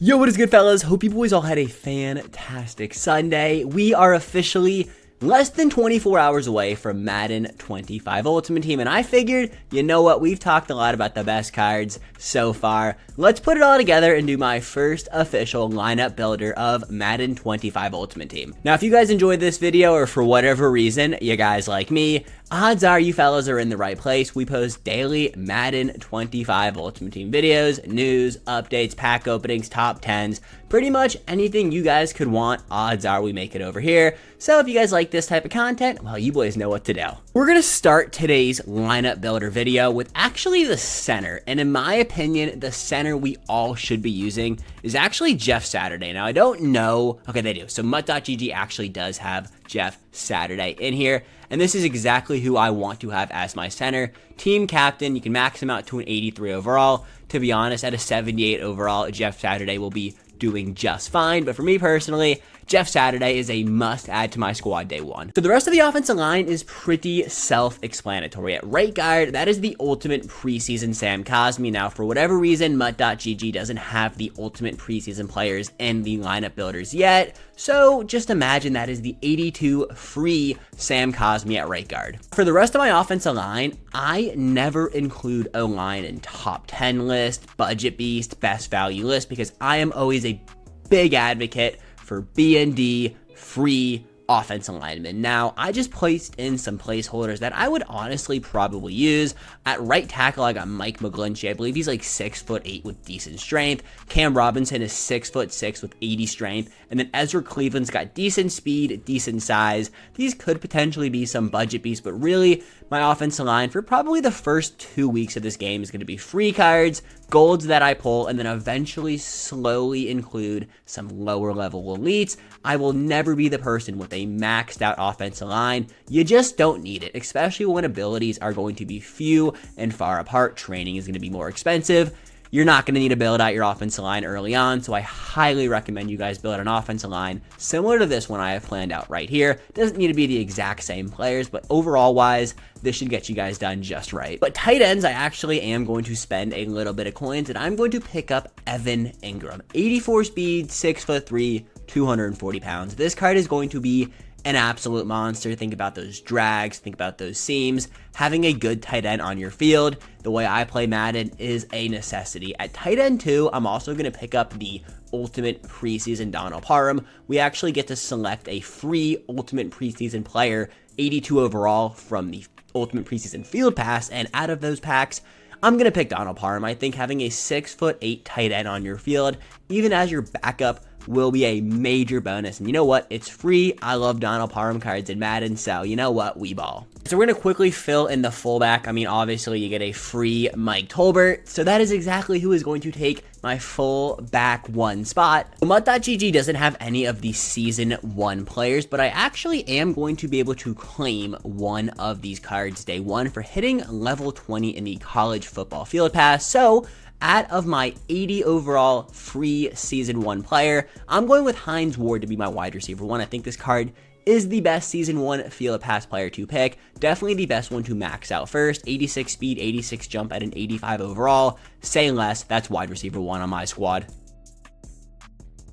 Yo, what is good, fellas? Hope you boys all had a fantastic Sunday. We are officially less than 24 hours away from Madden 25 Ultimate Team, and I figured, you know what, we've talked a lot about the best cards so far. Let's put it all together and do my first official lineup builder of Madden 25 Ultimate Team. Now, if you guys enjoyed this video, or for whatever reason, you guys like me, odds are you fellas are in the right place. We post daily Madden 25 Ultimate Team videos, news, updates, pack openings, top 10s, pretty much anything you guys could want, odds are we make it over here. So if you guys like this type of content, well, you boys know what to do. We're going to start today's lineup builder video with actually the center. And in my opinion, the center we all should be using is actually Jeff Saturday. Now, I don't know. Okay, they do. So Mutt.gg actually does have Jeff Saturday in here. And this is exactly who I want to have as my center. Team captain, you can max him out to an 83 overall. To be honest, at a 78 overall, Jeff Saturday will be doing just fine. But for me personally, Jeff Saturday is a must-add to my squad day one. So the rest of the offensive line is pretty self-explanatory. At right guard, that is the ultimate preseason Sam Cosmi. Now, for whatever reason, Mutt.gg doesn't have the ultimate preseason players in the lineup builders yet. So just imagine that is the 82 free Sam Cosmi at right guard. For the rest of my offensive line, I never include O-line in top 10 list, budget beast, best value list, because I am always a big advocate for B&D free offensive linemen. Now, I just placed in some placeholders that I would honestly probably use. At right tackle, I got Mike McGlinchey. I believe he's like 6'8" with decent strength. Cam Robinson is 6'6" with 80 strength. And then Ezra Cleveland's got decent speed, decent size. These could potentially be some budget beasts, but really, my offensive line for probably the first 2 weeks of this game is going to be free cards, golds that I pull, and then eventually slowly include some lower level elites. I will never be the person with a maxed out offensive line. You just don't need it, especially when abilities are going to be few and far apart. Training is going to be more expensive. You're not going to need to build out your offensive line early on, so I highly recommend you guys build an offensive line similar to this one I have planned out right here. Doesn't need to be the exact same players, but overall wise, this should get you guys done just right. But tight ends, I actually am going to spend a little bit of coins, and I'm going to pick up Evan Ingram. 84 speed, 6'3", 240 pounds. This card is going to be an absolute monster. Think about those drags, think about those seams. Having a good tight end on your field, the way I play Madden, is a necessity. At tight end 2, I'm also going to pick up the ultimate preseason Donald Parham. We actually get to select a free ultimate preseason player, 82 overall, from the ultimate preseason field pass, and out of those packs, I'm going to pick Donald Parham. I think having a 6'8" tight end on your field, even as your backup, will be a major bonus. And you know what? It's free. I love Donald Parham cards in Madden, so you know what? We ball. So we're going to quickly fill in the fullback. I mean, obviously, you get a free Mike Tolbert, so that is exactly who is going to take my fullback 1 spot. Mutt.gg doesn't have any of the season 1 players, but I actually am going to be able to claim one of these cards day 1 for hitting level 20 in the college football field pass. So out of my 80 overall free season 1 player, I'm going with Hines Ward to be my wide receiver 1. I think this card is the best season 1 field pass player to pick. Definitely the best one to max out first. 86 speed, 86 jump at an 85 overall. Say less, that's wide receiver 1 on my squad.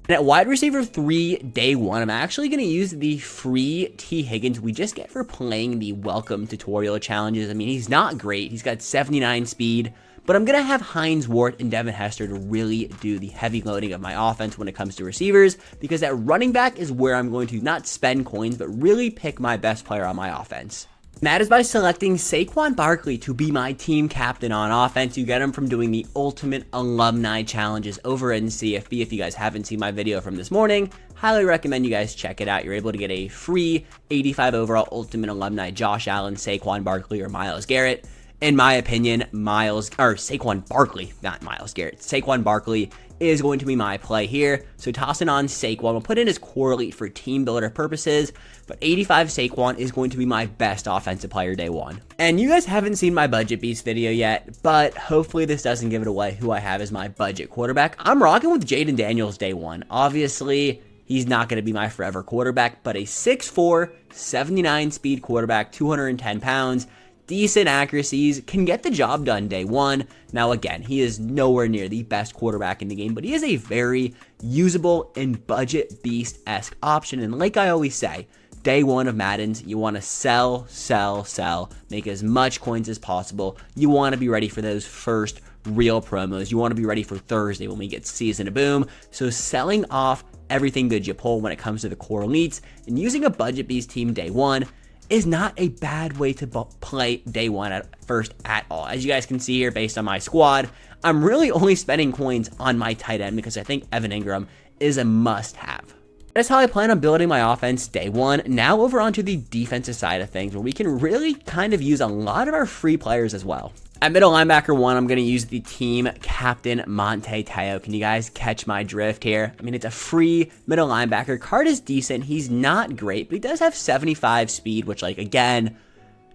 And at wide receiver 3, day 1, I'm actually going to use the free T. Higgins we just get for playing the welcome tutorial challenges. I mean, he's not great. He's got 79 speed. But I'm going to have Hines Ward and Devin Hester to really do the heavy loading of my offense when it comes to receivers, because at running back is where I'm going to not spend coins, but really pick my best player on my offense. And that is by selecting Saquon Barkley to be my team captain on offense. You get him from doing the ultimate alumni challenges over in CFB. If you guys haven't seen my video from this morning, highly recommend you guys check it out. You're able to get a free 85 overall ultimate alumni Josh Allen, Saquon Barkley, or Myles Garrett. In my opinion, Saquon Barkley, not Myles Garrett. Saquon Barkley is going to be my play here. So tossing on Saquon, we'll put in his correlate for team builder purposes, but 85 Saquon is going to be my best offensive player day 1. And you guys haven't seen my budget beast video yet, but hopefully this doesn't give it away who I have as my budget quarterback. I'm rocking with Jaden Daniels day 1. Obviously, he's not going to be my forever quarterback, but a 6'4", 79 speed quarterback, 210 pounds, decent accuracies, can get the job done day one. Now again, he is nowhere near the best quarterback in the game, but he is a very usable and budget beast-esque option. And like I always say, day one of Madden's, you want to sell, sell, sell, make as much coins as possible. You want to be ready for those first real promos. You want to be ready for Thursday when we get Season of Boom. So selling off everything good you pull when it comes to the core elites and using a budget beast team day one is not a bad way to play day one at first at all. As you guys can see here, based on my squad, I'm really only spending coins on my tight end because I think Evan Ingram is a must-have. That's how I plan on building my offense day one. Now over onto the defensive side of things, where we can really kind of use a lot of our free players as well. At middle linebacker 1, I'm going to use the team captain Monte Teo. Can you guys catch my drift here? I mean, it's a free middle linebacker. Card is decent. He's not great, but he does have 75 speed, which, like, again,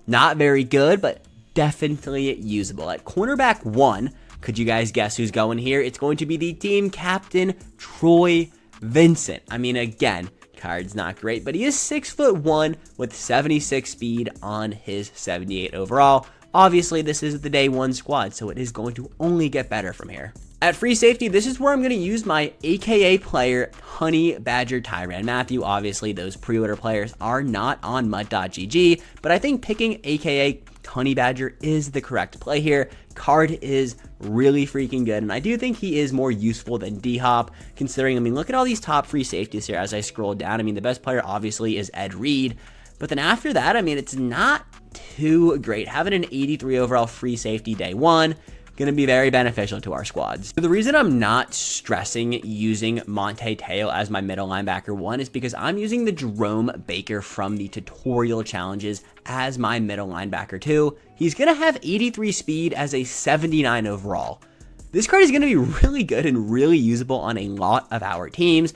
not very good, but definitely usable. At cornerback 1, could you guys guess who's going here? It's going to be the team captain Troy Vincent. I mean, again, card's not great, but he is 6'1" with 76 speed on his 78 overall. Obviously, this is the day one squad, so it is going to only get better from here. At free safety, this is where I'm going to use my AKA player, Honey Badger Tyrann Mathieu. Obviously, those pre-order players are not on mud.gg, but I think picking AKA Honey Badger is the correct play here. Card is really freaking good, and I do think he is more useful than D-Hop, considering, I mean, look at all these top free safeties here as I scroll down. I mean, the best player, obviously, is Ed Reed, but then after that, I mean, it's not too great. Having an 83 overall free safety day one, going to be very beneficial to our squads. So the reason I'm not stressing using Monte Teo as my middle linebacker 1 is because I'm using the Jerome Baker from the tutorial challenges as my middle linebacker 2. He's going to have 83 speed as a 79 overall. This card is going to be really good and really usable on a lot of our teams.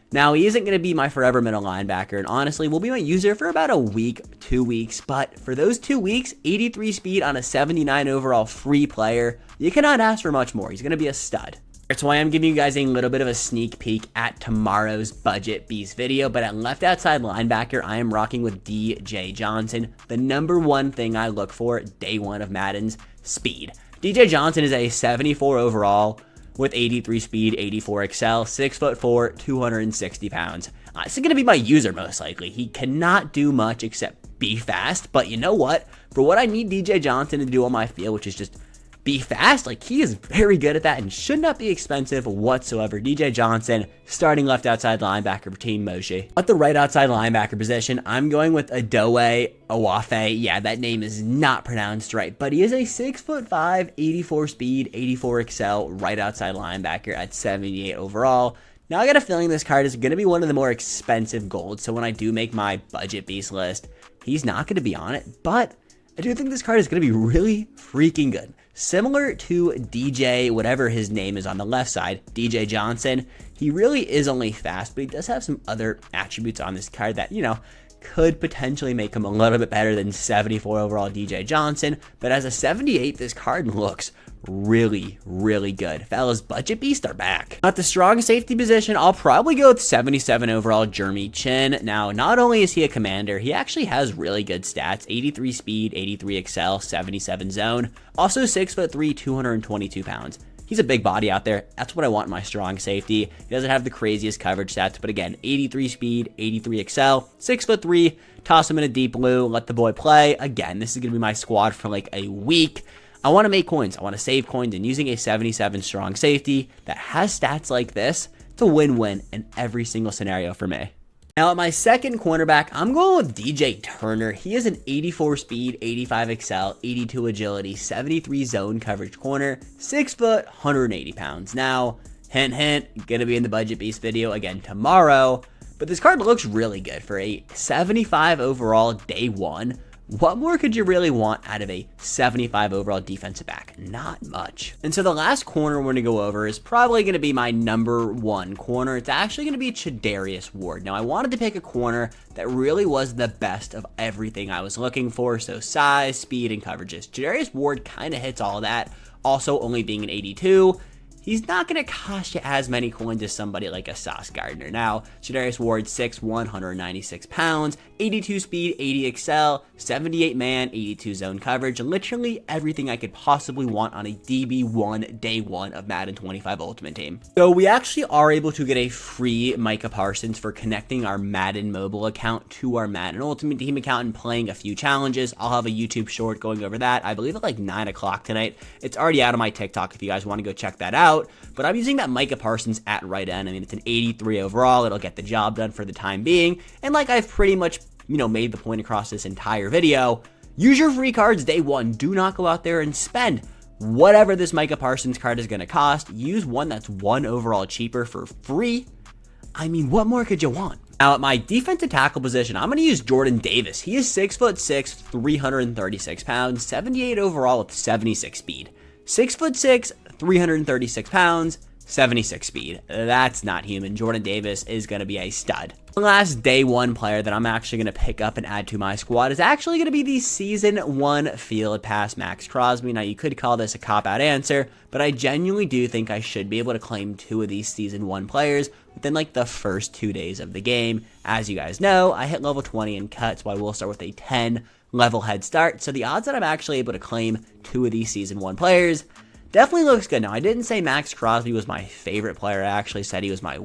Now, he isn't going to be my forever middle linebacker, and honestly, will be my user for about a week, 2 weeks, but for those 2 weeks, 83 speed on a 79 overall free player, you cannot ask for much more. He's going to be a stud. That's why I'm giving you guys a little bit of a sneak peek at tomorrow's Budget Beast video, but at left outside linebacker, I am rocking with DJ Johnson. The number one thing I look for day one of Madden's, speed. DJ Johnson is a 74 overall, with 83 speed, 84 excel, 6'4", 260 pounds. This is going to be my user most likely. He cannot do much except be fast, but you know what? For what I need DJ Johnson to do on my field, which is just be fast, like, he is very good at that and should not be expensive whatsoever. DJ Johnson, starting left outside linebacker for Team Moshi. At the right outside linebacker position, I'm going with Adoe Owafe. Yeah, that name is not pronounced right, but he is a 6'5", 84 speed, 84 excel, right outside linebacker at 78 overall. Now, I got a feeling this card is going to be one of the more expensive golds, so when I do make my Budget Beast list, he's not going to be on it, but I do think this card is going to be really freaking good. Similar to DJ, whatever his name is on the left side, DJ Johnson, he really is only fast, but he does have some other attributes on this card that, you know, could potentially make him a little bit better than 74 overall DJ Johnson. But as a 78, this card looks really, really good. Fellas, Budget Beasts are back. At the strong safety position, I'll probably go with 77 overall Jeremy Chin. Now, not only is he a commander, he actually has really good stats. 83 speed, 83 excel, 77 zone. Also 6'3", 222 pounds. He's a big body out there. That's what I want in my strong safety. He doesn't have the craziest coverage stats, but again, 83 speed, 83 excel, 6'3", toss him in a deep blue, let the boy play. Again, this is going to be my squad for like a week. I want to make coins. I want to save coins, and using a 77 strong safety that has stats like this, it's a win-win in every single scenario for me. Now, at my second cornerback, I'm going with DJ Turner. He is an 84 speed, 85 excel, 82 agility, 73 zone coverage corner, 6 foot, 180 pounds. Now, hint, hint, gonna be in the Budget Beast video again tomorrow, but this card looks really good for a 75 overall day one. What more could you really want out of a 75 overall defensive back? Not much. And so the last corner we're going to go over is probably going to be my number one corner. It's actually going to be Chadarius Ward. Now, I wanted to pick a corner that really was the best of everything I was looking for. So size, speed, and coverages. Chadarius Ward kind of hits all that. Also, only being an 82. he's not going to cost you as many coins as somebody like a Sauce Gardner. Now, Shadarius Ward, 6'1", 196 pounds, 82 speed, 80 excel, 78 man, 82 zone coverage, literally everything I could possibly want on a DB1 day one of Madden 25 Ultimate Team. So we actually are able to get a free Micah Parsons for connecting our Madden mobile account to our Madden Ultimate Team account and playing a few challenges. I'll have a YouTube short going over that, I believe at like 9 o'clock tonight. It's already out on my TikTok if you guys want to go check that out. But I'm using that Micah Parsons at right end. I mean, it's an 83 overall. It'll get the job done for the time being. And like I've pretty much, made the point across this entire video, use your free cards day one. Do not go out there and spend whatever this Micah Parsons card is going to cost. Use one that's 1 overall cheaper for free. I mean, what more could you want? Now, at my defensive tackle position, I'm going to use Jordan Davis. He is 6'6", 336 pounds, 78 overall with 76 speed. 6'6", 336 pounds, 76 speed. That's not human. Jordan Davis is going to be a stud. The last day one player that I'm actually going to pick up and add to my squad is actually going to be the season 1 field pass Max Crosby. Now, you could call this a cop-out answer, but I genuinely do think I should be able to claim 2 of these season 1 players within like the first 2 days of the game. As you guys know, I hit level 20 in cut, so I will start with a 10 level head start. So the odds that I'm actually able to claim 2 of these season 1 players definitely looks good. Now, I didn't say Max Crosby was my favorite player. I actually said he was my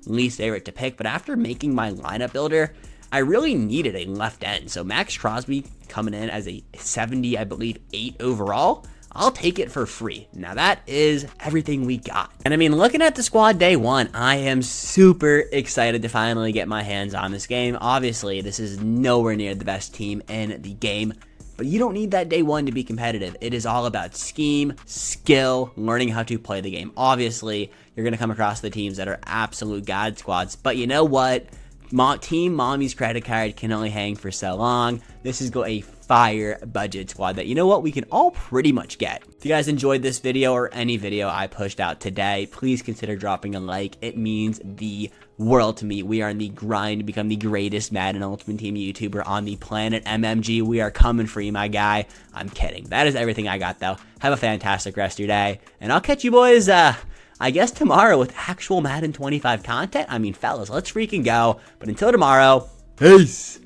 least favorite to pick. But after making my lineup builder, I really needed a left end. So Max Crosby coming in as a 70, I believe, 8 overall, I'll take it for free. Now, that is everything we got. And I mean, looking at the squad day one, I am super excited to finally get my hands on this game. Obviously, this is nowhere near the best team in the game, but you don't need that day one to be competitive. It is all about scheme, skill, learning how to play the game. Obviously, you're going to come across the teams that are absolute god squads, but you know what? Team Mommy's credit card can only hang for so long. This is a fire budget squad that, you know what, we can all pretty much get. If you guys enjoyed this video or any video I pushed out today, please consider dropping a like. It means the world to me. We are in the grind to become the greatest Madden Ultimate Team YouTuber on the planet. MMG, we are coming for you, my guy. I'm kidding. That is everything I got, though. Have a fantastic rest of your day, and I'll catch you boys, I guess tomorrow with actual Madden 25 content. I mean, fellas, let's freaking go. But until tomorrow, peace.